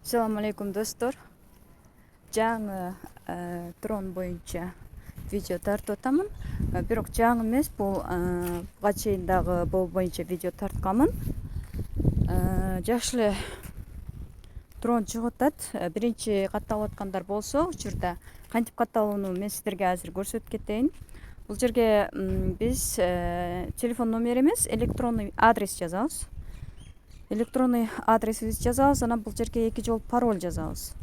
Assalamu alaikum dostlar. Жаңы трон боюнча видео тартып атамын. Бирок жаңы эмес, бул буга чейин дагы бул боюнча видео тартканмын. Жакшы эле трон чыгып атат. Биринчи катталып аткандар болсо, учурда кантип катталууну мен сиздерге азыр көрсөтүп кетейин. Бул жерге биз телефон номер эмес, электронный адрес жазабыз. Электронный адресибизди жазабыз, анан бул жерге 2 жолу пароль жазабыз.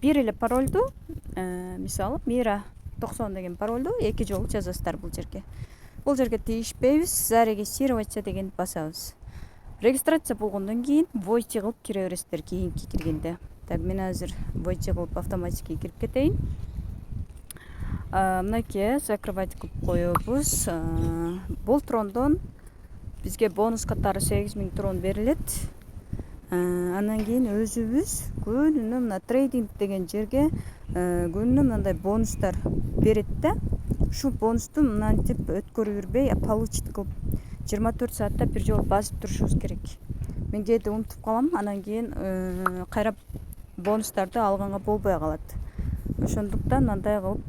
Бир эле паролду, мисалы Мира 90 деген паролду 2 жолу жазасыздар бул жерге. Бул жерге тийишпейбиз, зарегистрироваться дегенди басабыз. Регистрация болгондон кийин войти кылып кире бересиздер кийинки киргенде. Так, мен азыр войти кылып автоматически кирип кетейин. Мынакей закрывать кылып коебуз. Бул трондон бизге бонус катары 8000 трон берилет. Андан кийин өзүбүз күнүнө мына трейдинг деген жерге күнүнө мындай бонустар берет да. Ушул бонусту мынантип өткөрүп жүрбөй, получить кылып 24 саатта бир жолу басып турушубуз керек. Мен кээде унутуп калам, анан кийин кайра бонустарды алганга болбой калат. Ошондуктан мындай кылып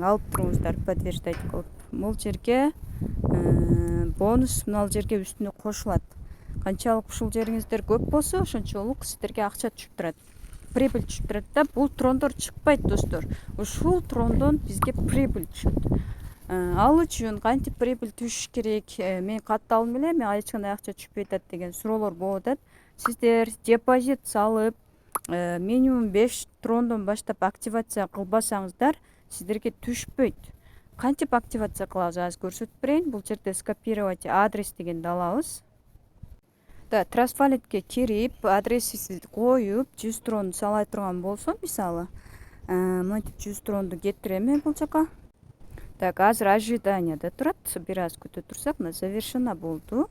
алып туруңуздар, подтверждать кылып. Бул жерге бонус мына жерге үстүнө кошулат. Канчалык ушул жериңиздер көп болсо, ошончолук сиздерге акча түшүп турат. Прибыль түшүп турат да. Бул трондор чыкпайт достор. Ушул трондон бизге прибыль түшөт. Ал үчүн кантип прибыль түшүш керек? Мен катталдым эле, мен эч кандай акча түшпөй атат деген суроолор болуп атат. Сиздер депозит салып, минимум 5 трондон баштап активация кылбасаңыздар, сиздерге түшпөйт. Кантип активация кылабыз азыр көрсөтүп берейин. Бул жерде скопировать адрес дегенди алабыз. Трасфалетке кирип, адресибизди коюп, 100 трон салай турган болсом, мисалы, мынтип 100 тронду кетирем бул жака. Так, азыр ожиданияда турат. Бир аз күтө турсак, мына завершено болду.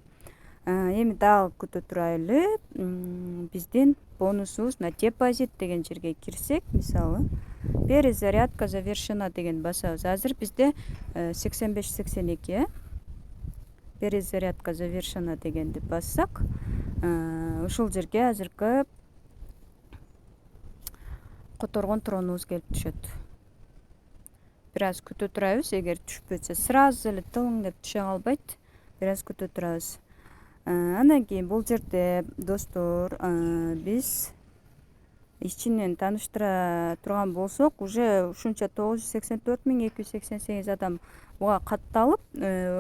Эми дагы күтө турайлы. Биздин бонусубуз на депозит деген жерге кирсек, мисалы, перезарядка завершена деген басабыз. Азыр бизде 85-82. Перезарядка завершена дегенди бассак, ушул жерге азыркы которгон тронубуз келип түшөт. Бир аз күтө турабыз, эгер түшпөсө сразу эле тың деп түшө калбайт. Бир аз күтө турабыз. Андан кийин бул жерде достор, биз ичинен тааныштыра турган болсок, уже ушунча 984.288 адам буга катталып,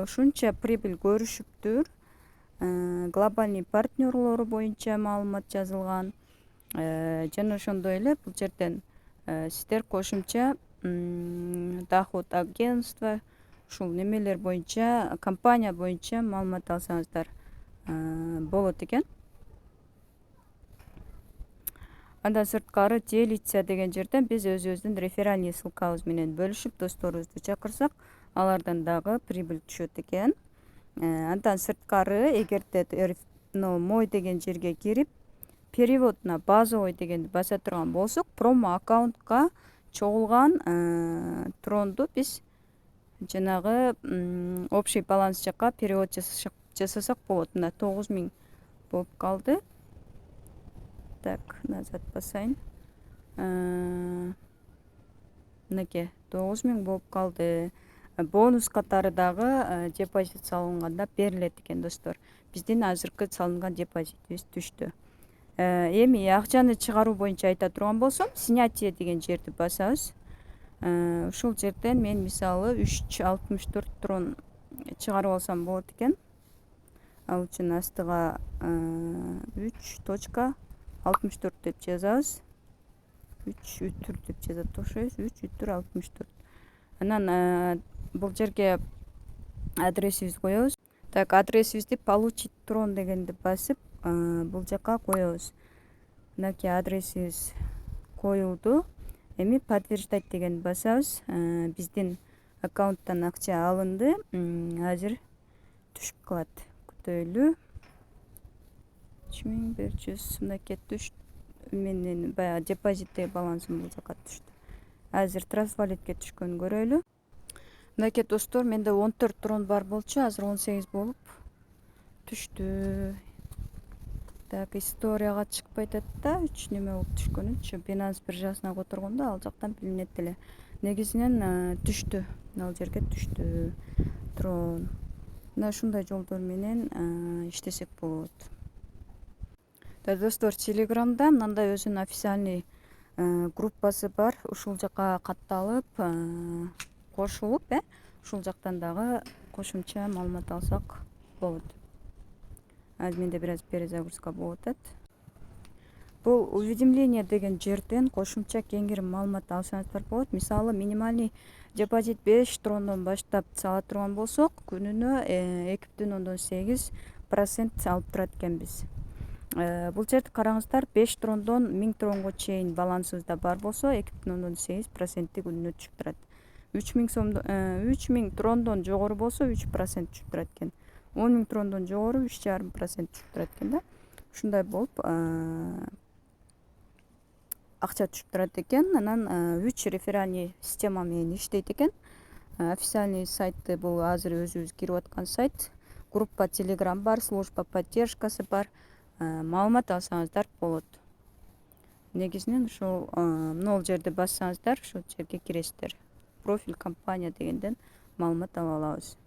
ушунча прибыль көрүшүптүр. Глобальный партнерлору боюнча маалымат жазылган. Жана ошондой эле бул жерден сиздер кошумча доход агентство, ушул немелер боюнча, компания боюнча маалымат алсаңыздар болот экен. Андан сырткары делиться деген жерден биз өзүбүздүн реферальный ссылкабыз менен бөлүшүп, досторубузду чакырсак, алардан дагы прибыль түшөт экен. Андан сырткары, эгерде мой деген жерге кирип, перевод на базовый дегенди баса турган болсок, промо аккаунтка чогулган тронду биз жанагы общий баланс жакка перевод жасасак болот. Мына 9000 болуп калды. Так, назад басайын. Мынакей 9000 болуп калды. Бонус катары дагы депозит салынганда берилет экен достор. Биздин азыркы салынган депозитибиз түштү. Эми акчаны чыгаруу боюнча айта турган болсом, снятие деген жерди басабыз. Ушул жерден мен мисалы 364 трон чыгарып алсам болот экен. Ал үчүн астыга 3.64 деп жазабыз. 3 үтүр деп жазат окшойбуз. 3 үтүр 64. Анан бул жерге адресибизди коебуз. Так, адресибизди получить трон дегенди басып, бул жака коебуз. Мынакей адресибиз коюлду. Эми подтверждать дегенди басабыз. Биздин аккаунттан акча алынды. Азыр түшүп калат. Күтөйлү. 3100 мынакей түштү. Менин баягы депозиттеги балансым бул жака түштү. Азыр трансвалетке түшкөнүн көрөлү. Мынакей достор, менде 14 трон бар болчу, азыр 18 болуп түштү. Так, историяга чыкпай атат да, 3 неме болуп түшкөнүчү. Binance биржасына которгондо ал жактан билинет эле. Негизинен түштү. Ал жерге түштү. Трон. Мына ушундай жолдор менен иштесек болот. Достор, Телеграмда мындай өзүнүн официальный группасы бар. Ушул жака катталып, кошулуп, ушул жактан дагы кошумча маалымат алсак болот. Азыр менде бир аз перезагрузка болуп атат. Бул уведомление деген жерден кошумча кеңири маалымат алсаңыздар болот. Мисалы, минимальный депозит 5 трондон баштап сала турган болсок, күнүнө 2,8% алып турат экенбиз. Бул жерди караңыздар, 5 трондон 1000 тронго чейин балансыбызда бар болсо 2,8% күнүнө түшүп турат. 3000 трондон жогору болсо 3% түшүп турат экен. 10.000 трондон жогору 3,5% түшүп турат экен да. Ушундай болуп акча түшүп турат экен. Анан 3 реферальный система менен иштейт экен. Официальный сайты бул азыр өзүбүз кирип аткан сайт. Группа Telegram бар, служба поддержкасы бар. Маалымат алсаңыздар болот. Негизинен ушул могул жерди бассаңыздар, ушул жерге киресиздер. Профиль компания дегенден маалымат ала алабыз.